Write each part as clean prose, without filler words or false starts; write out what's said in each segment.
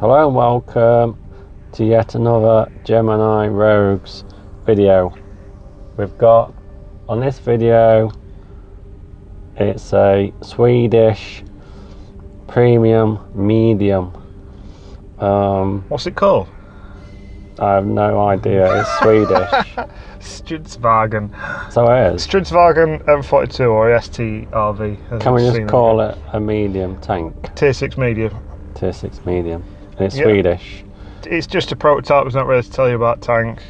Hello and welcome to yet another Gemini Rogues video. We've got on this video, it's a Swedish premium medium. What's it called? I have no idea, it's Swedish. Strdsvagen. So it is. Strdsvagen M42 or STRV. Can we just call it a medium tank? Tier 6 medium. Tier 6 medium. And it's Swedish. It's just a prototype, there's not really to tell you about tank.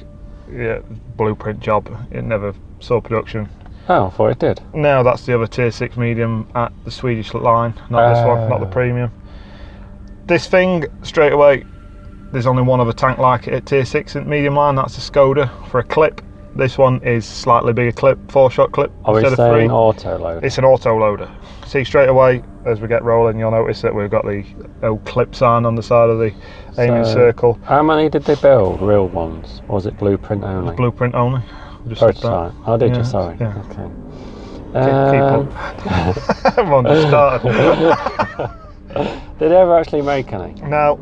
Yeah, blueprint job. It never saw production. Oh, I thought it did. No, that's the other Tier 6 medium at the Swedish line, not this one, not the premium. This thing, straight away, there's only one other tank like it at Tier 6 in medium line, that's the Skoda for a clip. This one is slightly bigger clip, 4-shot clip instead of 3. Auto loader? It's an auto loader. See, straight away, as we get rolling, you'll notice that we've got the old clip sign on the side of the aiming circle. How many did they build, real ones? Or was it blueprint only? Blueprint only. Just prototype. Oh, did you? Sorry. Yeah. Okay. Keep up. Everyone just started. Did they ever actually make any? No.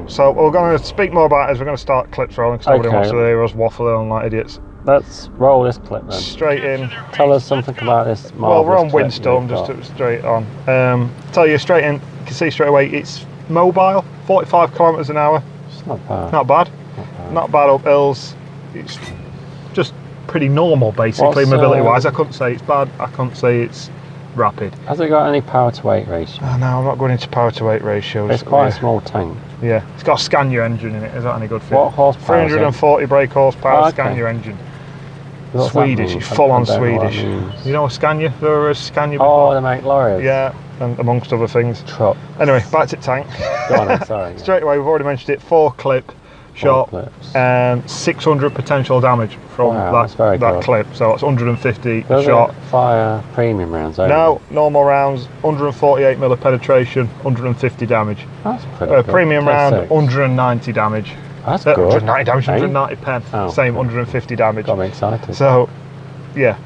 So we're going to speak more about it as we're going to start clips rolling, because nobody wants to hear us waffling on like idiots. Let's roll this clip then. Straight in. Tell us something about this. Well, we're on Windstorm, just straight on. Tell you straight in, you can see straight away it's mobile, 45 kilometres an hour. It's not bad. Not bad up hills. It's just pretty normal, basically, mobility-wise. I couldn't say it's bad. I couldn't say it's rapid. Has it got any power to weight ratio? No, I'm not going into power to weight ratios. It's quite a small tank. Yeah, it's got a Scania engine in it. Is that any good for you? What horsepower? 340 brake horsepower, Scania engine. Swedish, it's full on Swedish. You know a Scania? There were a Scania before. Oh, they make lorries. Yeah, and amongst other things. Truck. Anyway, back to tank. Go on then, sorry. Straight away, we've already mentioned it. 4 clip shot, 600 potential damage from that clip. So that's 150 shot. It fire premium rounds only? No, normal rounds, 148mm of penetration, 150 damage. That's pretty good. Premium round, 190 damage. That's good. 190 damage, 190 pen. Same, 150 damage. Got me excited. So, yeah,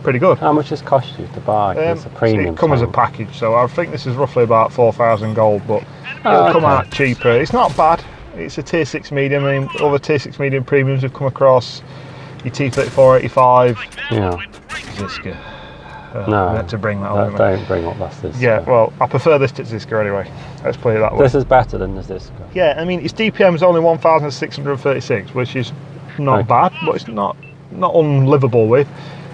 pretty good. How much does it cost you to buy? It's a premium. It comes as a package, so I think this is roughly about 4,000 gold, but it'll come out cheaper. It's not bad. It's a Tier 6 medium. I mean, other Tier 6 medium premiums have come across. Your T3485. Yeah. Ziska. No. I had to bring that up. Don't bring up that Ziska. Yeah, well, I prefer this to Ziska anyway. Let's put it that way. This is better than the Ziska. Yeah, I mean, its DPM is only 1,636, which is not bad, but it's not unlivable with.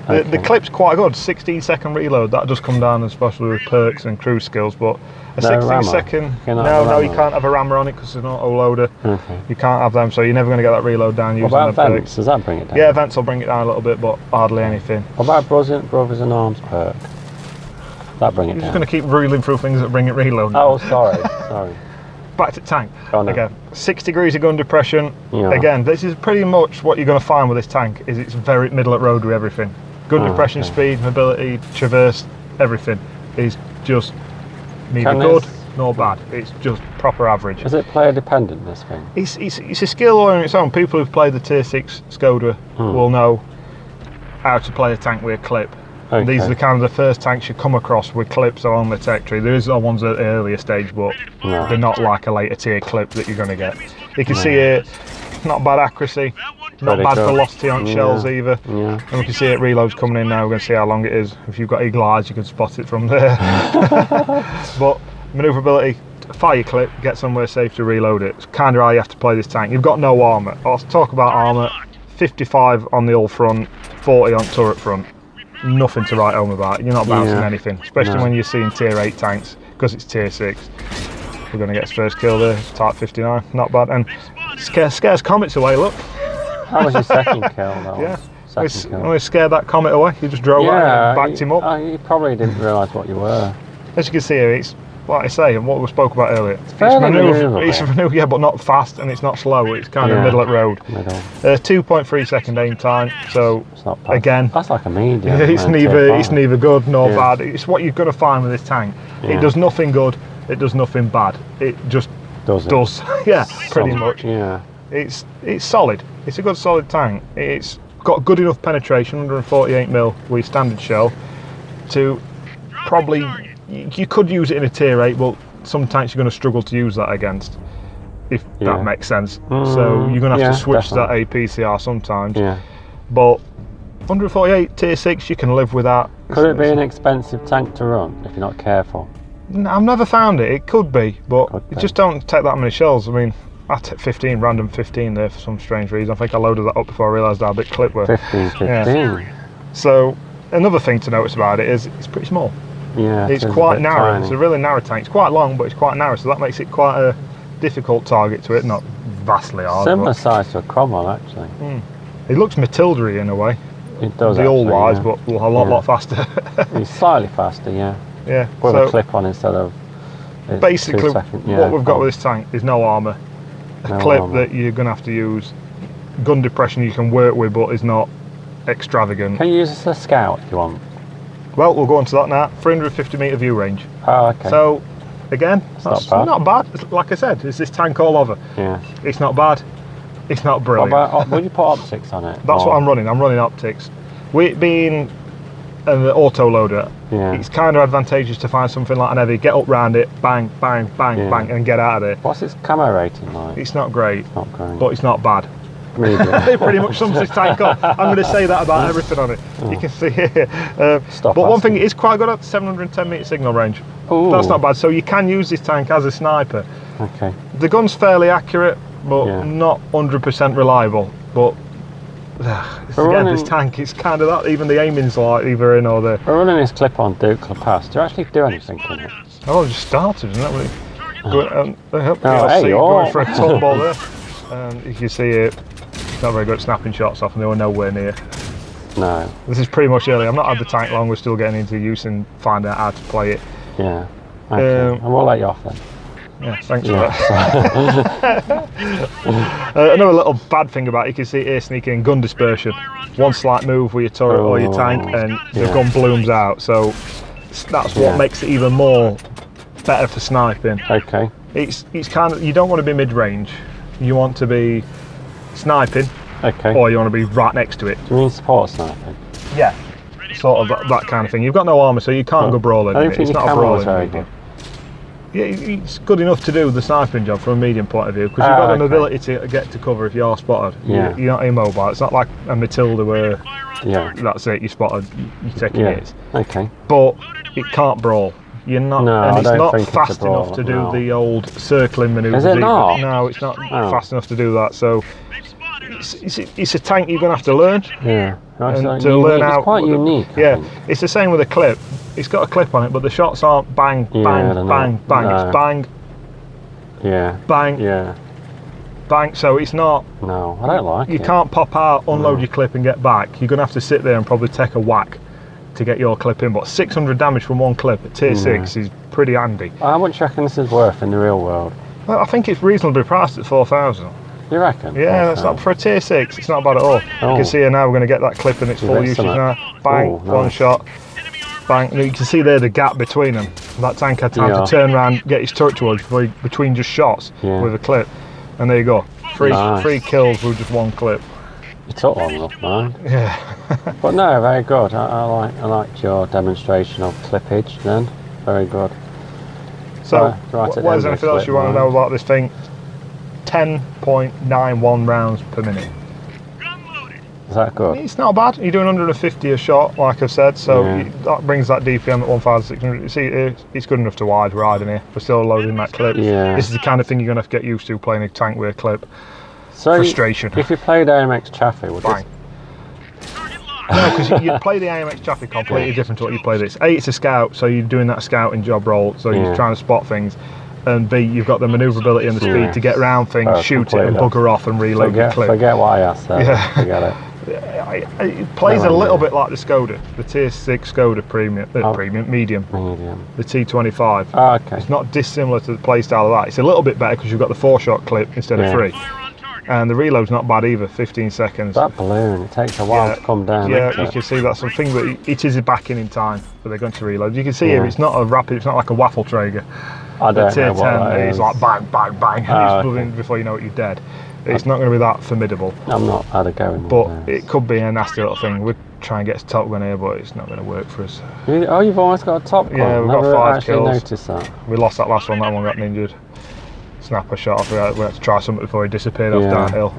The clip's quite good, 16-second reload. That does come down, especially with perks and cruise skills, but a 16-second. No, you can't have a rammer on it because it's an auto loader. Okay. You can't have them, so you're never going to get that reload down using the vents? perks. Does that bring it down? Yeah, vents will bring it down a little bit, but hardly anything. What about Brothers in Arms perk? Does that bring it down? You're just going to keep ruling through things that bring it reload down. Oh, sorry. Back to tank. Again, 6 degrees of gun depression. Yeah. Again, this is pretty much what you're going to find with this tank. Is it's very middle at road with everything. Gun depression, speed, mobility, traverse, everything is just neither good nor bad. It's just proper average. Is it player dependent, this thing? It's a skill on its own. People who've played the Tier 6 Skoda will know how to play a tank with a clip. Okay. These are the kind of the first tanks you come across with clips along the tech tree. There is ones at an earlier stage, but they're not like a later tier clip that you're going to get. You can see it, not bad accuracy, not bad velocity on shells either. Yeah. And we can see it reloads coming in now. We're going to see how long it is. If you've got eagle eyes, you can spot it from there. But manoeuvrability, fire your clip, get somewhere safe to reload it. It's kind of how you have to play this tank. You've got no armour. I'll talk about armour. 55 on the hull front, 40 on turret front. Nothing to write home about. You're not bouncing anything, especially when you're seeing Tier 8 tanks, because it's Tier 6. We're going to get his first kill there. Type 59, not bad. And scares comets away, look. That was your second kill, though. Yeah. When we scared that comet away, you just drove out and backed him up. You probably didn't realise what you were. As you can see here, it's like I say, and what we spoke about earlier. It's manoeuvre, yeah, but not fast and it's not slow. It's kind of middle at road. 2.3 second aim time. So it's not bad. Again, that's like a medium. It's neither good nor bad. It's what you're going to find with this tank. It does nothing good. It does nothing bad. It just does. Yeah, pretty much. Yeah. It's solid. It's a good solid tank. It's got good enough penetration, 148mm with standard shell, to probably. You could use it in a Tier 8, but some tanks you're going to struggle to use that against, if that makes sense. So you're going to have to switch definitely. That APCR sometimes. Yeah. But 148 tier 6, you can live with that. Could it be an expensive tank to run if you're not careful? I've never found it. It could be, but it just don't take that many shells. I mean, I took 15, random 15 there for some strange reason. I think I loaded that up before I realised how big clip were. 15. Yeah. So another thing to notice about it is it's pretty small. Yeah. It's quite narrow. Tiny. It's a really narrow tank. It's quite long, but it's quite narrow, so that makes it quite a difficult target to it. Not vastly hard. Similar size to a Cromwell, actually. It looks Matilda-y in a way. It does. The old wise, but a lot faster. It's slightly faster, yeah. Yeah. With a clip on instead of. Basically, what we've got with this tank is no armour. A clip that you're going to have to use. Gun depression you can work with, but is not extravagant. Can you use this as a scout if you want? Well, we'll go on to that now. 350 metre view range. Oh, okay. So, again, that's not bad. Like I said, it's this tank all over. Yeah. It's not bad. It's not brilliant. What about, would you put optics on it? That's what I'm running. I'm running optics. With it being an auto loader, it's kind of advantageous to find something like an heavy, get up round it, bang, bang, bang, bang, and get out of there. What's its camo rating like? It's not great. It's not great. But it's not bad. It pretty much sums this tank up. I'm going to say that about everything on it. You can see here. But one thing, it is quite good at 710 metre signal range. Ooh. That's not bad. So you can use this tank as a sniper. Okay. The gun's fairly accurate, but not 100% reliable. But again, this tank, it's kind of that. Even the aiming's like either in or there. We're running this clip on Duke La Paz. Do you actually do anything in it? Oh, it just started, isn't it? Hey, going for a tumble there. You can see it. Not very good at snapping shots off, and they were nowhere near. No. This is pretty much early. I've not had the tank long. We're still getting into use and finding out how to play it. Yeah. Okay. And we'll let you off then. Yeah, thanks for that. Another little bad thing about it, you can see here sneaking in gun dispersion. One slight move with your turret or your tank, and the gun blooms out. So that's what makes it even more better for sniping. Okay. It's kind of, you don't want to be mid-range. You want to be sniping, or you want to be right next to it. Do you mean support sniping? Yeah, sort of that kind of thing. You've got no armour, so you can't go brawling. I don't think it's your not a brawling very good. Yeah, it's good enough to do the sniping job from a medium point of view, because you've got the mobility to get to cover if you're spotted. Yeah. You're not immobile. It's not like a Matilda where that's it, you're spotted, you're taking hits. Okay. But it can't brawl. You're not, and it's not fast enough to do the old circling manoeuvres. Is it not? No, it's not fast enough to do that. So it's a tank you're going to have to learn. Yeah. And to learn how. It's quite unique. It's the same with a clip. It's got a clip on it, but the shots aren't bang, bang, bang, bang. No. It's bang. Yeah. Bang. Yeah. Bang. So it's not. No, I don't like it. You can't pop out, unload your clip, and get back. You're going to have to sit there and probably take a whack to get your clip in. But 600 damage from one clip at tier 6 is pretty handy. How much do you reckon this is worth in the real world? Well, I think it's reasonably priced at 4,000. You reckon? Yeah, that's not for a tier 6. It's not bad at all. You can see here now we're going to get that clip in its full usage now. Bang, one shot. Bang. And you can see there the gap between them. That tank had time to turn around, get his turret towards between just shots with a clip. And there you go. Three kills with just one clip. You took long enough, man. Yeah. But no, very good. I liked your demonstration of clippage then. Very good. So, what is anything else you want to know about this thing? 10.91 rounds per minute. Is that good? It's not bad. You're doing 150 a shot, like I've said, so that brings that DPM at 1,600. You see, it's good enough to ride in here. We're still loading that clip. Yeah. This is the kind of thing you're going to have to get used to playing a tank with a clip. So frustration. If you played AMX Chaffee, would bang. No, because you play the AMX Chaffee completely different to what you play this. A, it's a scout, so you're doing that scouting job role, so you're trying to spot things. And B, you've got the manoeuvrability and the speed to get around things, shoot it and bugger off and reload the clip. Forget what I asked there. Yeah. Forget it. It plays a little bit like the Skoda, the tier 6 Skoda medium, the T25. Oh, okay. It's not dissimilar to the play style of that. It's a little bit better because you've got the 4-shot clip instead of 3. And the reload's not bad either, 15 seconds. That balloon, it takes a while to come down. Yeah, you can see that's something, but it is backing in time, but they're going to reload. You can see here, it's not a rapid, it's not like a waffle Traeger. I don't tier know what 10, that it's is. like bang, bang, bang, and it's moving before you know it, you're dead. It's not going to be that formidable. I'm not had a go in but it could be a nasty little thing. We're try and get to top gun here, but it's not going to work for us. Oh, you've almost got a top gun. Yeah, we've got Never 5 actually kills. noticed that. We lost that last one. That one got injured. Snapper shot off. We had to try something before he disappeared off downhill.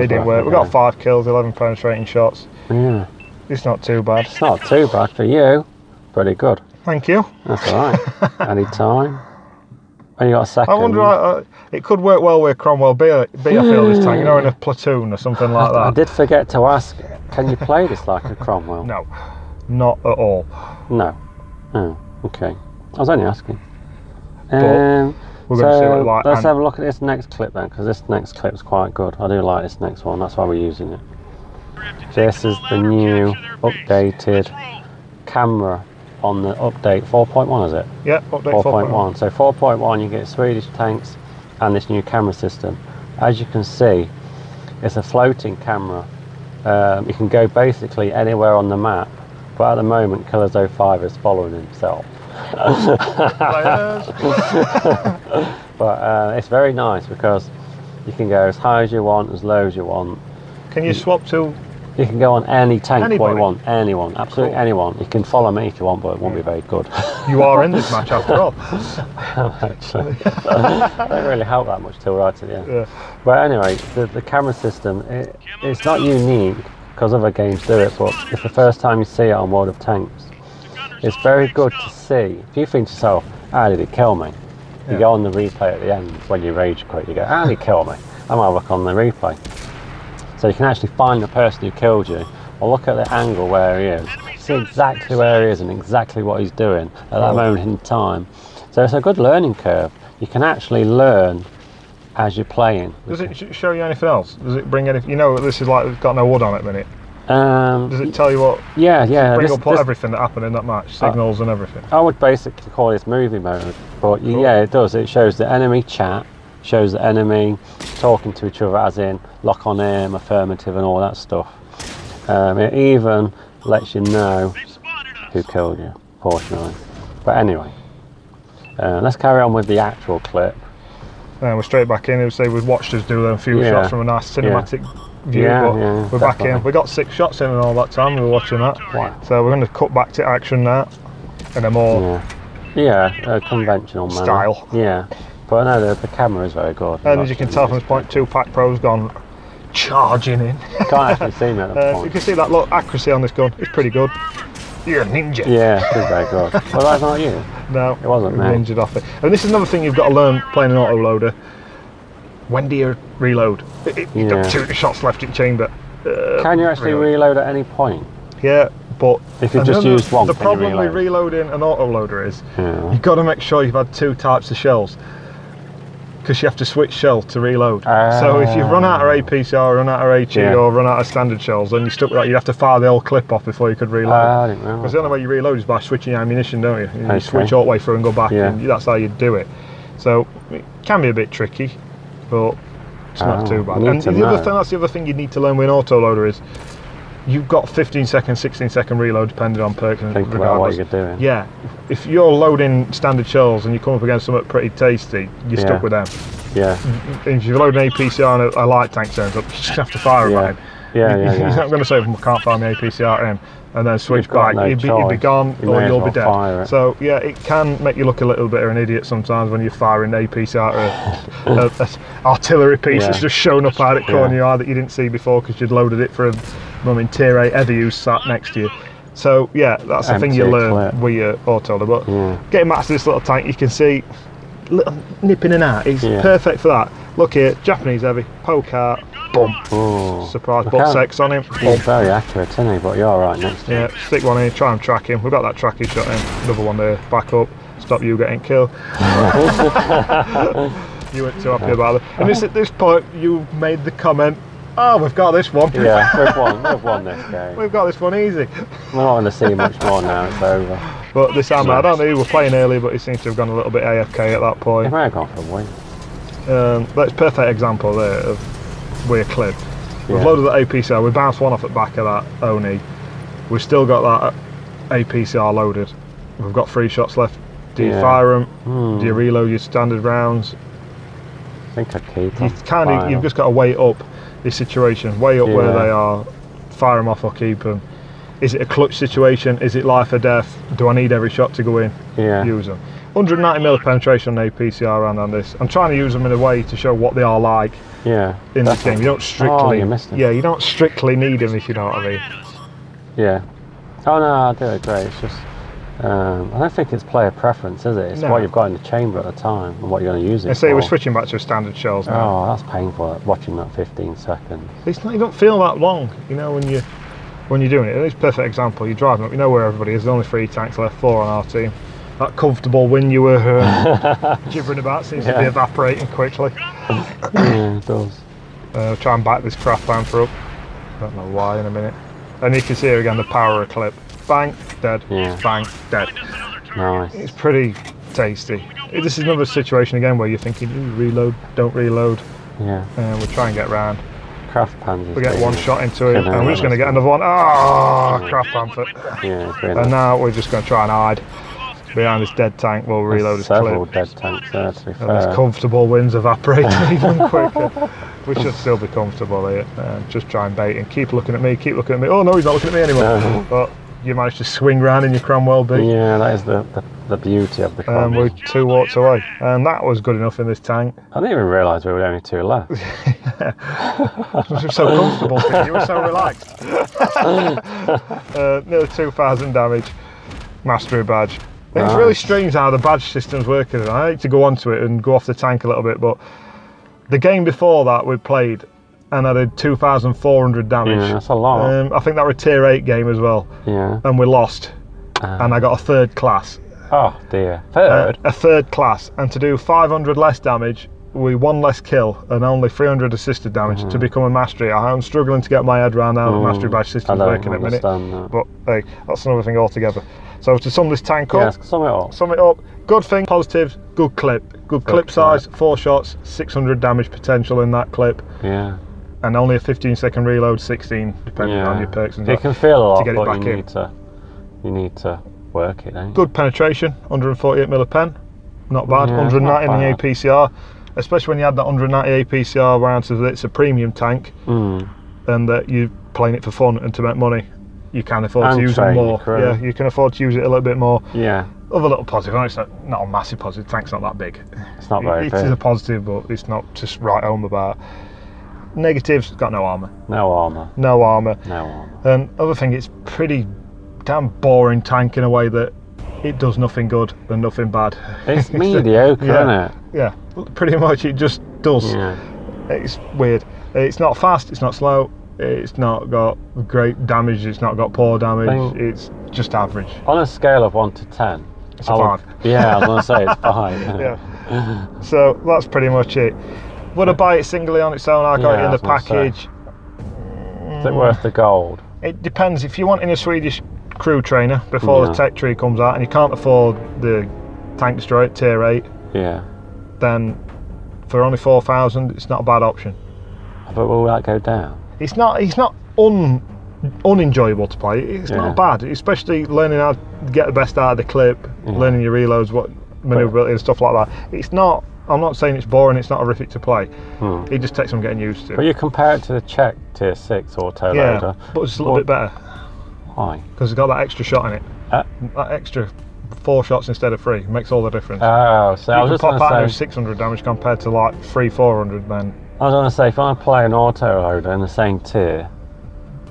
It didn't work. We got 5 kills, 11 penetrating shots. Yeah. It's not too bad. It's not too bad for you. Pretty good. Thank you. That's all right. Any time. And you got a second. I wonder, it could work well with Cromwell B, I feel, this tank, in a platoon or something like that. I did forget to ask, can you play this like a Cromwell? No, not at all. No. Oh, okay. I was only asking. We're going to see what it's like. Let's have a look at this next clip then, because this next clip's quite good. I do like this next one, that's why we're using it. This is the new updated camera on the update 4.1, is it? Yeah, update 4.1. So 4.1 you get Swedish tanks and this new camera system. As you can see, it's a floating camera. You can go basically anywhere on the map, but at the moment Killers 05 is following himself. But it's very nice because you can go as high as you want, as low as you want. Can you swap to? You can go on any tank Anybody? you want, anyone, absolutely cool. Anyone. You can follow me if you want, but it won't be very good. You are in this match after all. Actually, I don't really help that much till right at the end. Yeah. But anyway, the camera system, it's not unique because other games do it, but it's the first time you see it on World of Tanks. It's very good to see. If you think to yourself, how did it kill me? You go on the replay at the end when you rage quit, you go, how did it kill me? I might look on the replay. So you can actually find the person who killed you, or look at the angle where he is, see exactly where he is and exactly what he's doing at that moment in time. So it's a good learning curve. You can actually learn as you're playing. Does it show you anything else? Does it bring anything? You know, this is like, it's got no wood on it at the minute. Does it tell you what? Yeah. Bring up everything that happened in that match, signals and everything. I would basically call this movie mode, but cool. Yeah, it does. It shows the enemy chat, shows the enemy talking to each other, as in lock on aim, affirmative, and all that stuff. It even lets you know who killed you, fortunately. But anyway, let's carry on with the actual clip. And we're straight back in. It would say we've watched us do a few shots from a nice cinematic view, but we're back in. We got 6 shots in and all that time we were watching that. Wow. So we're going to cut back to action now, in a more conventional manner. Style. Yeah, but no, the camera is very good. And as you can tell from this point, 2-pack pro's gone charging in. You can't actually see me at the point. You can see that look, accuracy on this gun is pretty good. You're a ninja. Yeah, it is very good. Well, that's not you. No, it wasn't me. Ninja'd off it. And this is another thing you've got to learn playing an autoloader. When do you reload? You've got 2 shots left in chamber. Can you actually reload at any point? Yeah, but if you just use one, the problem with reloading an autoloader is you've got to make sure you've had 2 types of shells, because you have to switch shell to reload. So if you've run out of APCR, run out of HE, or run out of standard shells, then you're stuck with that. You'd have to fire the whole clip off before you could reload. I didn't realize. Because the only way you reload is by switching your ammunition, don't you? You switch all the way through and go back, and that's how you do it. So it can be a bit tricky, but it's not too bad. And that's the other thing you need to learn with an autoloader is you've got 15-second, 16-second reload depending on perk. Think about what you're doing. Yeah, if you're loading standard shells and you come up against something pretty tasty, you're stuck with them. Yeah. And if you load an APCR and a light tank turns up, you just have to fire it at him. You're not going to say, I can't fire my APCR at him, and then switch back. He'd be gone, or you'll be dead. So yeah, it can make you look a little bit of an idiot sometimes when you're firing the APCR at an artillery piece that's just shown up out of the corner of your eye that you didn't see before because you'd loaded it for a tier 8 heavy use sat next to you. So yeah, that's the thing you learn with your autoloader. But getting back to this little tank, you can see little nipping in and out. It's perfect for that. Look here, Japanese heavy, poke out, boom. Ooh. Surprise butt sex on him. He's very accurate, isn't he? But you're alright next to him. Yeah, stick one in, try and track him. We've got that tracking shot in. Another one there, back up, stop you getting killed. You weren't too happy about it. And at this point, you made the comment, oh, we've got this one. Yeah, we've won this game. We've got this one easy. We're not going to see much more now, it's over. But this hammer, I don't know who were playing earlier, but he seems to have gone a little bit AFK at that point. He might have gone for a win. That's a perfect example there of we're clipped. We've loaded the APCR, we bounced one off at the back of that Oni. We've still got that APCR loaded. We've got 3 shots left. Do you fire them? Do you reload your standard rounds? I think I keep you've just got to weigh up this situation, weigh up where they are, fire them off or keep them. Is it a clutch situation? Is it life or death? Do I need every shot to go in? Yeah. Use them. 190mm penetration on APCR round on this. I'm trying to use them in a way to show what they are like. Yeah. In this game, you don't strictly. Oh, you missed them. Yeah, you don't strictly need them, if you know what I mean. Yeah. Oh no, I do agree. It's just I don't think it's player preference, is it? It's what you've got in the chamber at the time and what you're going to use it for. Say we're switching back to standard shells now. Oh, that's painful. Watching that 15 seconds. It's not. You don't feel that long, you know, when you're doing it. It's a perfect example. You're driving up. You know where everybody is. There's only 3 tanks left, 4 on our team. That comfortable win you were gibbering about seems to be evaporating quickly. Yeah, it does. Try and back this craft panther up. Don't know why in a minute. And you can see here again the power of clip. Bang, dead. Yeah. Bang, dead. Nice. It's pretty tasty. This is another situation again where you're thinking, ooh, reload, don't reload. Yeah. We'll try and get round. Craft panzers. We get one shot into it, and we're just going to get another one. Ah, craft panther. Yeah, it's really and now we're just going to try and hide behind this dead tank. We'll reload his clip. Several dead tanks there, to be fair. And this comfortable wins evaporate even quicker. We should still be comfortable here. Just try and bait and keep looking at me, keep looking at me. Oh no, he's not looking at me anymore. No. But you managed to swing round in your Cromwell beat. Yeah, that is the beauty of the Cromwell. And we're 2 walks away. And that was good enough in this tank. I didn't even realise we were only 2 left. You were so comfortable, you were so relaxed. Nearly 2,000 damage, mastery badge. It's really strange how the badge system's working. And I hate to go onto it and go off the tank a little bit, but the game before that we played and I did 2,400 damage. Yeah, that's a lot. I think that was a tier 8 game as well. Yeah. And we lost. And I got a 3rd class. Oh dear. 3rd? A 3rd class. And to do 500 less damage, we 1 less kill and only 300 assisted damage to become a mastery. I'm struggling to get my head around how the mastery badge system's working at the minute. That. But hey, that's another thing altogether. So to sum this tank up, sum it up. Sum it up. Good thing, positives, good clip. Good clip size, 4 shots, 600 damage potential in that clip. Yeah. And only a 15-second reload, 16, depending on your perks and you can feel a lot, to get it but back you need to work it, don't you? Good penetration, 148mm pen. Not bad. 190 in the APCR. Especially when you add that 190 APCR round to that it's a premium tank and that you're playing it for fun and to make money. You can afford to use it more. Yeah, you can afford to use it a little bit more. Yeah. Other little positive, it's not a massive positive, the tank's not that big. It's not very big. It is a positive, but it's not just right home about. Negatives, got no armour. No armour. No armour. No armour. And other thing, it's pretty damn boring tank in a way that it does nothing good and nothing bad. It's mediocre, isn't it? Yeah, pretty much it just does. Yeah. It's weird. It's not fast, it's not slow, it's not got great damage, it's not got poor damage, it's just average. On a scale of 1 to 10, it's a 5. Yeah, I was going to say it's 5. Yeah. So that's pretty much it. Would I buy it singly on its own? I got it in the package. Is it worth the gold? It depends. If you're wanting a Swedish crew trainer before the tech tree comes out and you can't afford the tank destroyer at tier 8, then for only 4,000 it's not a bad option. But will that go down? It's not unenjoyable to play. It's not bad, especially learning how to get the best out of the clip, learning your reloads, what manoeuvrability and stuff like that. It's not. I'm not saying it's boring, it's not horrific to play. It just takes some getting used to. But you compare it to the Czech tier 6 auto loader. But it's a little bit better. Why? Because it's got that extra shot in it. That extra 4 shots instead of 3 makes all the difference. Oh, so I was just going to say 600 damage compared to like 300-400 then. I was going to say, if I play an auto loader in the same tier,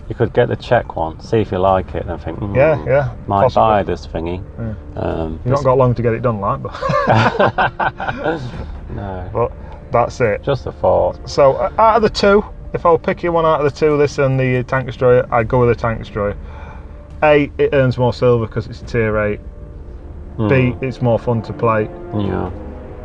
you could get the Czech one, see if you like it, and think, might buy this thingy. You've not got long to get it done, like, but no. But that's it. Just a thought. So out of the 2, if I were picking one out of the 2, this and the tank destroyer, I'd go with the tank destroyer. A, it earns more silver because it's tier 8. B, it's more fun to play. Yeah.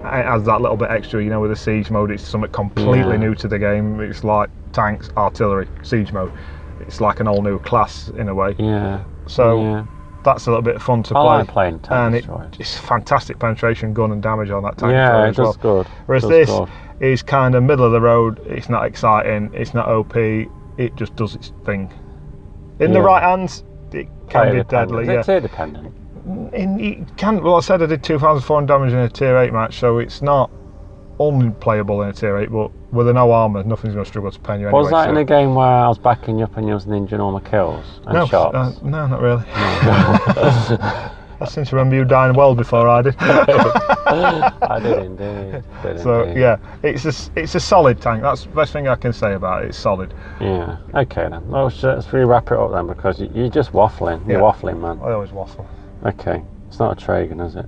It has that little bit extra, you know, with the siege mode. It's something completely new to the game. It's like tanks, artillery, siege mode. It's like an all new class in a way. Yeah. So that's a little bit of fun to play. I like playing tank and it's fantastic penetration, gun and damage on that tank. Yeah, it does good. Whereas this is kind of middle of the road. It's not exciting. It's not OP. It just does its thing. In the right hands, it can be deadly. Is it tier dependent? Well, I said I did 2,400 damage in a tier 8 match, so it's not unplayable in a tier 8, but with a no armour, nothing's going to struggle to pen you anyway. Was that in a game where I was backing you up and you was ninja all my kills and shots? No, not really. I seem to remember you dying well before I did. I did indeed. Yeah, it's a solid tank. That's the best thing I can say about it. It's solid. Yeah. Okay then. Well, let's really wrap it up then, because you're just waffling. You're waffling, man. I always waffle. Okay. It's not a Tragan, is it?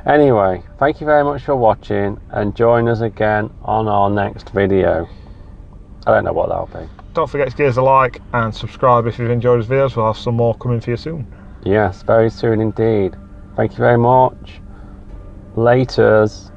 Anyway, thank you very much for watching, and join us again on our next video. I don't know what that'll be. Don't forget to give us a like and subscribe if you've enjoyed this videos. We'll have some more coming for you soon. Yes, very soon indeed. Thank you very much. Laters.